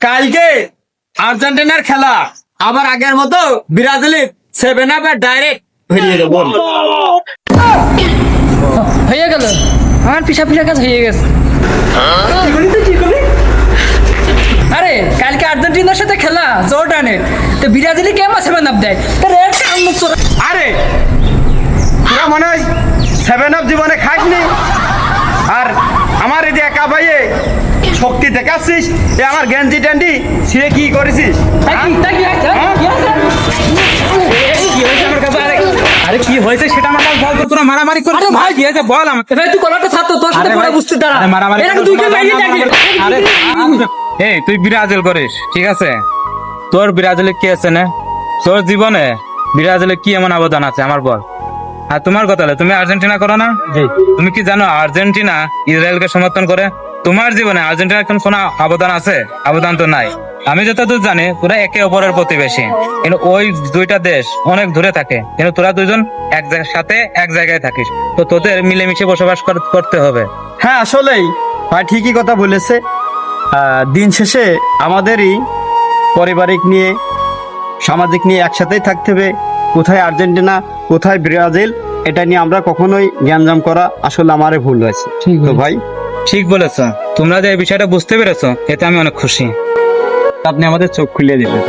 কালকে আর্জেন্টিনার খেলা আবার আগের মতো ব্রাজিলের 7-up ডাইরেক্ট হয়ে যাবে। হয়ে গেল, আমার পিছা কাজ হয়ে গেছে। আরে কালকে আর্জেন্টিনার সাথে খেলা জর্ডানের, তো ব্রাজিলে কেমন 7-up দেয়? আরে তোরা মনে হয় 7-up জীবনে খাসনি, আর আমার এই যে একা ভাইয়ে শক্তি দেখাচ্ছিস, এ আমার গেঞ্জি ট্যান্ডি সে কি করেছিস? আরে কি হয়েছে সেটা আমার বল তো, তোরা মারামারি করে ভাই কি হয়েছে বল আমাকে। তুই কলাটা ছাত্র, তোর সাথে পুরো বুঝতে দাঁড়া। মারামারি এই তুই ব্রাজিল করিস ঠিক আছে, তোর ব্রাজিলে কি আছে না? তোর জীবনে ব্রাজিলে কি এমন অবদান আছে আমার বল। আর তোমার কথা হলো তুমি আর্জেন্টিনা করো না, তুমি কি জানো আর্জেন্টিনা ইসরায়েলকে সমর্থন করে? তোমার জীবনে আর্জেন্টিনার কোনো অবদান আছে? অবদান তো নাই। আমি যতদূর জানি তোরা একে অপরের প্রতিবেশী, কিন্তু ওই দুইটা দেশ অনেক দূরে থাকে, কিন্তু তোরা দুইজন সাথে এক জায়গায় থাকিস, তো তোদের মিলেমিশে বসবাস করতে হবে। হ্যাঁ আসলেই ভাই ঠিকই কথা বলেছে। দিন শেষে আমাদেরই পারিবারিক নিয়ে সামাজিক নিয়ে একসাথেই থাকতে হবে। কোথায় আর্জেন্টিনা কোথায় ব্রাজিল এটা নিয়ে আমরা কখনোই জ্ঞানজাম করা আসলে আমারই ভুল হয়েছে। তো ভাই ঠিক বলেছো, তোমরা যে এই বিষয়টা বুঝতে পেরেছো এতে আমি অনেক খুশি। আপনি আমাদের চোখ খুলিয়ে দিলেন।